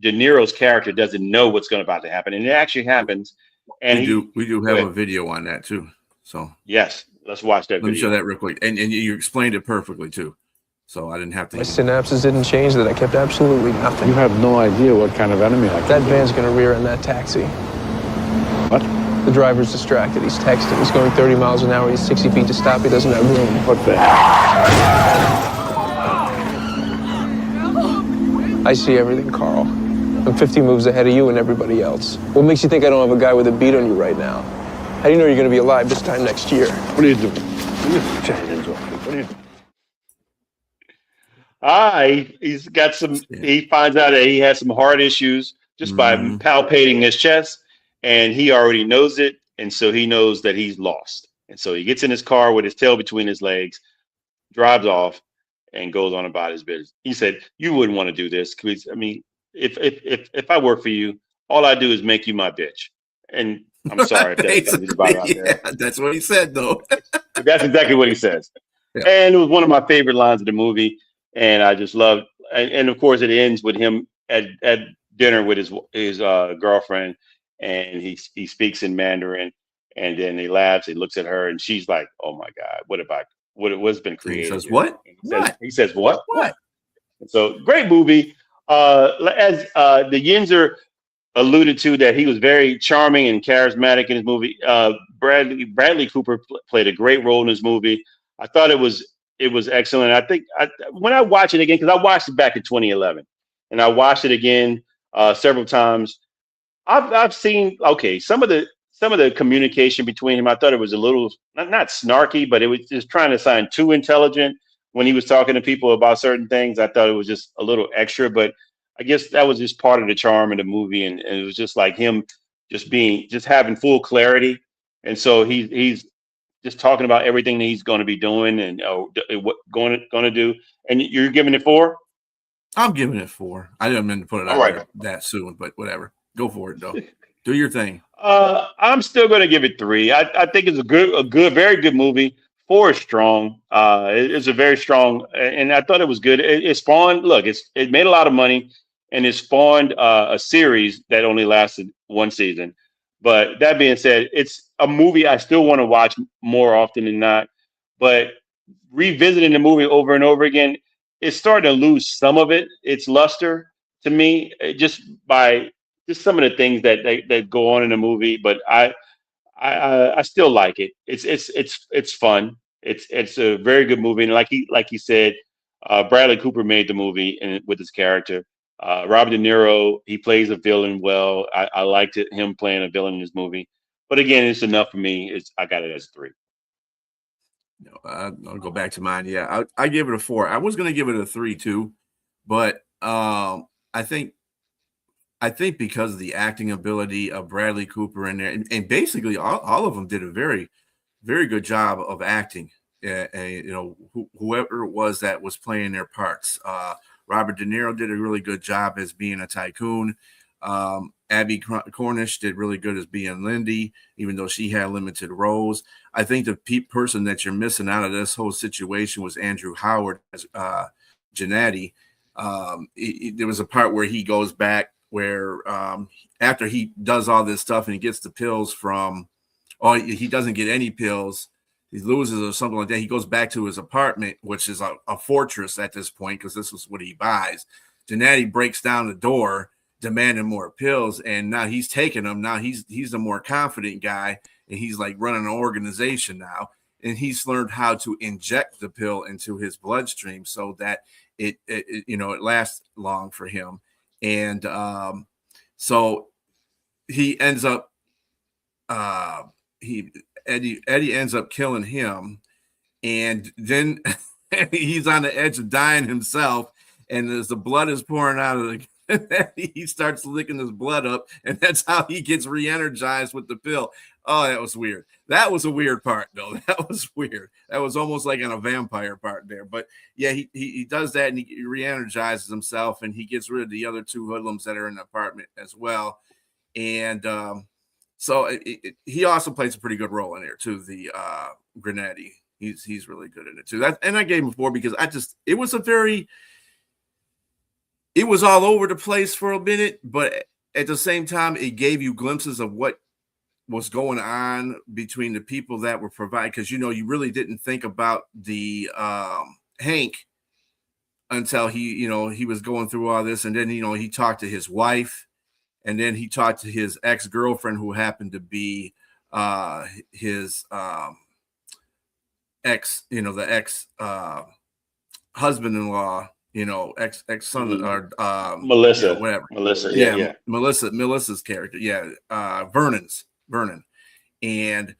Speaker 2: Niro's character doesn't know what's going about to happen, and it actually happens. And
Speaker 1: we do have a video on that too. So
Speaker 2: yes, let's watch that
Speaker 1: let me
Speaker 2: video.
Speaker 1: show that real quick. And you explained it perfectly too. So I didn't have to.
Speaker 3: My synapses didn't change, that I kept absolutely nothing.
Speaker 5: You have no idea what kind of enemy I
Speaker 3: That van's gonna rear end that taxi.
Speaker 5: What?
Speaker 3: The driver's distracted. He's texting. He's going 30 miles an hour. He's 60 feet to stop. He doesn't have room.
Speaker 5: What the heck?
Speaker 3: I see everything, Carl. I'm 50 moves ahead of you and everybody else. What makes you think I don't have a guy with a beat on you right now? How do you know you're gonna be alive this time next year?
Speaker 5: What are you doing? What are you doing?
Speaker 2: He's got some. He finds out that he has some heart issues just by palpating his chest, and he already knows it, and so he knows that he's lost. And so he gets in his car with his tail between his legs, drives off, and goes on about his business. He said, "You wouldn't want to do this, because I mean, if I work for you, all I do is make you my bitch." And I'm sorry if that's anybody out there.
Speaker 1: Yeah, that's what he said, though.
Speaker 2: But that's exactly what he says.
Speaker 1: Yeah.
Speaker 2: And it was one of my favorite lines of the movie. And I just loved, and of course, it ends with him at dinner with his girlfriend, and he speaks in Mandarin, and then he laughs. He looks at her, and she's like, "Oh my God, what's been created?"
Speaker 1: He says, "What?
Speaker 2: He says, "What?
Speaker 1: What?"
Speaker 2: So great movie. As the Yinzer alluded to, that he was very charming and charismatic in his movie. Bradley Cooper played a great role in this movie. I thought it was excellent. I think when I watch it again, because I watched it back in 2011, and I watched it again several times. I've seen some of the communication between him. I thought it was a little not snarky, but it was just trying to sound too intelligent when he was talking to people about certain things. I thought it was just a little extra, but I guess that was just part of the charm of the movie, and it was just like him just having full clarity, and so he's just talking about everything that he's going to be doing and what going to do. And you're giving it 4?
Speaker 1: I'm giving it 4. I didn't mean to put it out there that soon, but whatever. Go for it, though. Do your thing.
Speaker 2: I'm still going to give it 3. I think it's a very good movie. 4 is strong. It's a very strong, and I thought it was good. It spawned. Look, it made a lot of money, and it spawned a series that only lasted 1 season. But that being said, it's a movie I still want to watch more often than not. But revisiting the movie over and over again, it's starting to lose some of its luster to me, just by some of the things that go on in the movie. But I still like it. It's fun. It's a very good movie, and like he said, Bradley Cooper made the movie with his character. Robert De Niro, he plays a villain well. I liked him playing a villain in this movie. But again, it's enough for me. I got it as 3.
Speaker 1: I'll go back to mine. Yeah, I give it a 4. I was going to give it a 3 too, but I think because of the acting ability of Bradley Cooper in there, and basically all of them did a very, very good job of acting. Whoever it was that was playing their parts. Robert De Niro did a really good job as being a tycoon. Abby Cornish did really good as being Lindy, even though she had limited roles. I think the person that you're missing out of this whole situation was Andrew Howard as Gennady. There was a part where he goes back where after he does all this stuff and he gets the pills he doesn't get any pills. He loses or something like that. He goes back to his apartment, which is a fortress at this point because this is what he buys. Gennady breaks down the door, demanding more pills, and now he's taking them. Now he's the more confident guy, and he's like running an organization now, and he's learned how to inject the pill into his bloodstream so that it lasts long for him. And so he ends up Eddie ends up killing him, and then he's on the edge of dying himself, and as the blood is pouring out of And then he starts licking his blood up, and that's how he gets re-energized with the pill. Oh, that was weird. That was a weird part, though. That was weird. That was almost like on a vampire part there. But yeah, he does that, and he re-energizes himself, and he gets rid of the other two hoodlums that are in the apartment as well. And so he also plays a pretty good role in there too. The Grenetti, he's really good in it too. And I gave him 4 because it was all over the place for a minute, but at the same time, it gave you glimpses of what was going on between the people that were providing. Because you really didn't think about the Hank until he was going through all this, and then he talked to his wife. And then he talked to his ex-girlfriend, who happened to be his ex, the ex husband-in-law, ex son or
Speaker 2: Melissa,
Speaker 1: whatever.
Speaker 2: Melissa, yeah.
Speaker 1: Melissa's character, Vernon, and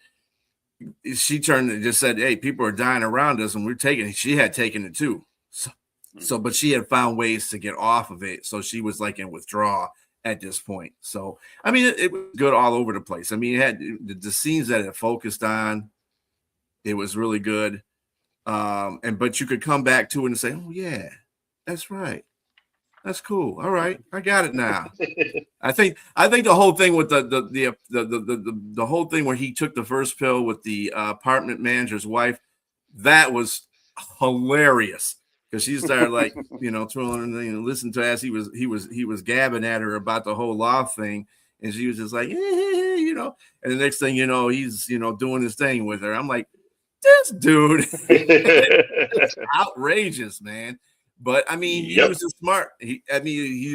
Speaker 1: she turned and just said, "Hey, people are dying around us, and we're taking it." She had taken it too, so but she had found ways to get off of it, so she was like in withdrawal at this point. So I mean, it was good all over the place. I mean, it had the scenes that it focused on. It was really good. But you could come back to it and say, "Oh yeah, that's right. That's cool. All right, I got it now." I think the whole thing with the whole thing where he took the first pill with the apartment manager's wife, that was hilarious. Because she started like, throwing and listen to as he was gabbing at her about the whole law thing, and she was just like, and the next thing he's doing his thing with her. I'm like, this dude is outrageous, man. But I mean, he was just smart. He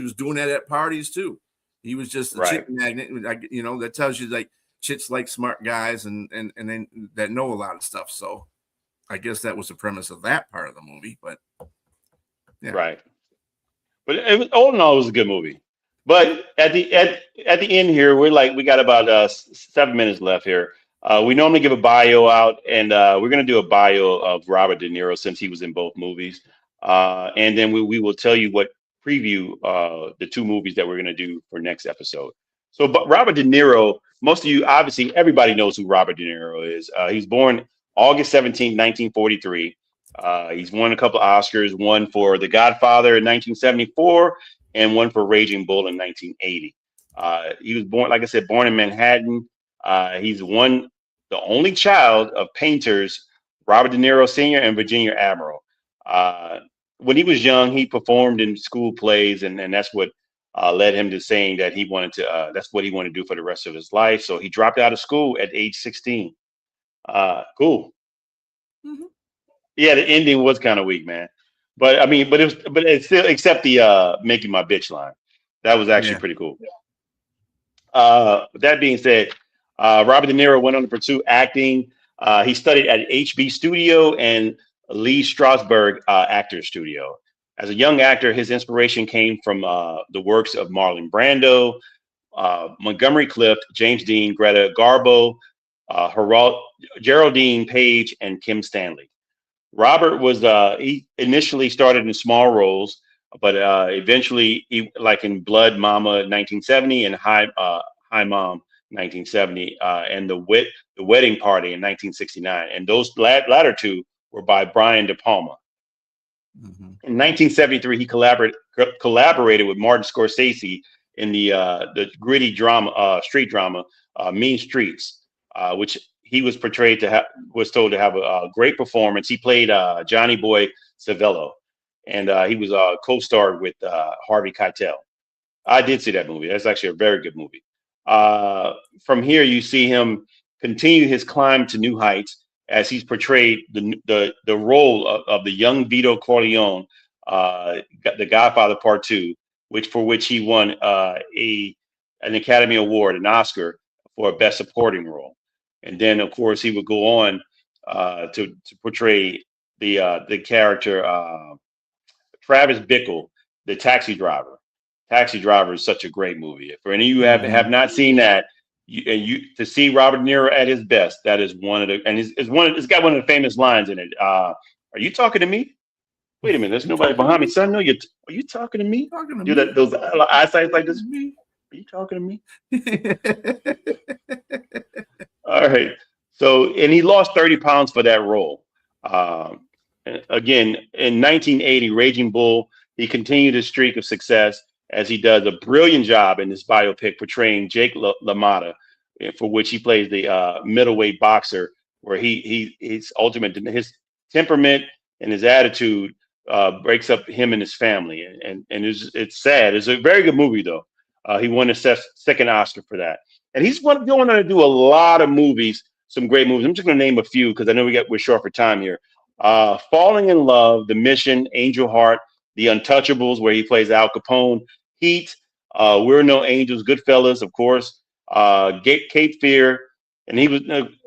Speaker 1: was doing that at parties too. He was just a chick magnet. That tells you like chicks like smart guys and then that know a lot of stuff. So I guess that was the premise of that part of the movie, but yeah.
Speaker 2: Right. But it was, all in all, it was a good movie. But at the end here, we got about 7 minutes left here. We normally give a bio out, and we're gonna do a bio of Robert De Niro since he was in both movies, and then we will tell you what preview the 2 movies that we're gonna do for next episode. So, but Robert De Niro, most of you, obviously, everybody knows who Robert De Niro is. He's born August 17, 1943. He's won a couple of Oscars, one for The Godfather in 1974 and one for Raging Bull in 1980. He was born, like I said, born in Manhattan. He's the only child of painters Robert De Niro Sr. and Virginia Admiral. When he was young, he performed in school plays, and that's what led him to saying that he wanted to, that's what he wanted to do for the rest of his life. So he dropped out of school at age 16. Cool.
Speaker 1: Mm-hmm.
Speaker 2: Yeah, the ending was kind of weak, man. But I mean, but it's still, except the making my bitch line. That was actually pretty cool. That being said, Robert De Niro went on to pursue acting. He studied at HB Studio and Lee Strasberg Actor Studio. As a young actor, his inspiration came from the works of Marlon Brando, Montgomery Clift, James Dean, Greta Garbo, Geraldine Page, and Kim Stanley. Robert was he initially started in small roles, but eventually, like in Blood Mama 1970 and Hi Mom 1970, and the Wedding Party in 1969, and those latter 2 were by Brian De Palma. Mm-hmm. In 1973, he collaborated with Martin Scorsese in the gritty drama, street drama, Mean Streets, which he was was told to have a great performance. He played Johnny Boy Savello, and he was co-starred with Harvey Keitel. I did see that movie. That's actually a very good movie. From here, you see him continue his climb to new heights as he's portrayed the role of the young Vito Corleone, The Godfather Part 2, for which he won an Academy Award, an Oscar, for Best Supporting Role. And then, of course, he would go on to portray the character Travis Bickle, the taxi driver. Taxi Driver is such a great movie. For any of you have not seen that, to see Robert De Niro at his best, that is one of the, and it's got one of the famous lines in it. Are you talking to me? Wait a minute, there's nobody behind me. Son, no, are you talking to me?
Speaker 1: Talking to
Speaker 2: Do
Speaker 1: me.
Speaker 2: that those eyesight like this? Me? Are you talking to me? All right. So, and he lost 30 pounds for that role. Again, in 1980, Raging Bull, he continued his streak of success as he does a brilliant job in this biopic portraying Jake LaMotta, for which he plays the middleweight boxer, where his temperament and his attitude breaks up him and his family, and it's sad. It's a very good movie though. He won his second Oscar for that, and he's going to do a lot of movies, some great movies. I'm just going to name a few because I know we're short for time here. Falling in Love, The Mission, Angel Heart, The Untouchables, where he plays Al Capone, Heat, We're No Angels, Goodfellas, of course, Cape Fear, and he was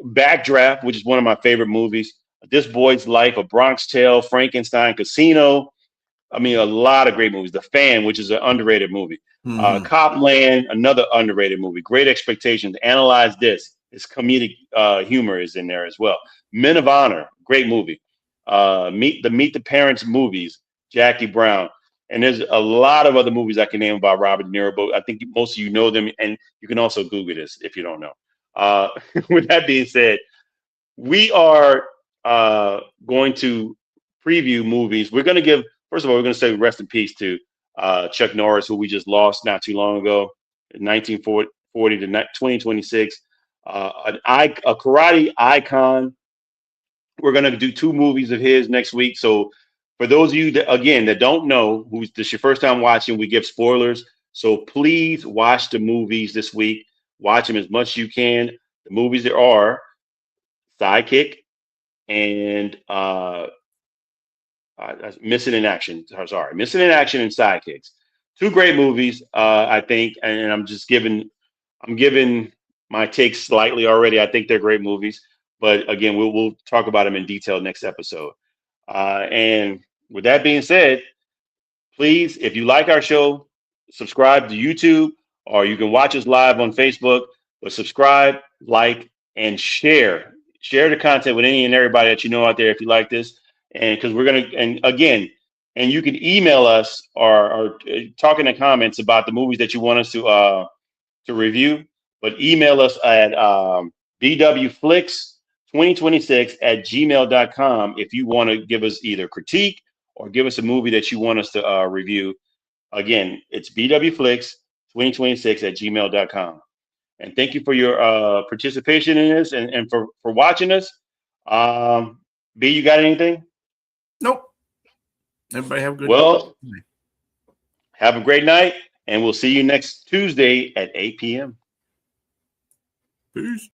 Speaker 2: Backdraft, which is one of my favorite movies. This Boy's Life, A Bronx Tale, Frankenstein, Casino. I mean, a lot of great movies. The Fan, which is an underrated movie. Copland, another underrated movie. Great Expectations, Analyze This. It's comedic humor is in there as well. Men of Honor, great movie. Meet the Parents movies, Jackie Brown. And there's a lot of other movies I can name about Robert De Niro, but I think most of you know them, and you can also Google this if you don't know. With that being said, we are going to preview movies. We're going to give, first of all, we're going to say rest in peace to Chuck Norris, who we just lost not too long ago, in 1940 to 2026. A karate icon. We're going to do 2 movies of his next week. So for those of you that don't know, who's this your first time watching, we give spoilers. So please watch the movies this week. Watch them as much as you can. The movies there are Sidekick and Missing in Action. Sorry, Missing in Action and Sidekicks. 2 great movies, I think. And I'm giving my takes slightly already. I think they're great movies. But again, we'll talk about them in detail next episode. And with that being said, please, if you like our show, subscribe to YouTube, or you can watch us live on Facebook. But subscribe, like, and share. Share the content with any and everybody that you know out there if you like this. And because we're gonna, and you can email us or talk in the comments about the movies that you want us to review. But email us at bwflix2026@gmail.com if you want to give us either critique or give us a movie that you want us to review. Again, it's bwflix2026@gmail.com. And thank you for your participation in this and for watching us. B, you got anything?
Speaker 1: Nope. Everybody have a good
Speaker 2: night. Have a great night, and we'll see you next Tuesday at 8 p.m.
Speaker 1: Peace.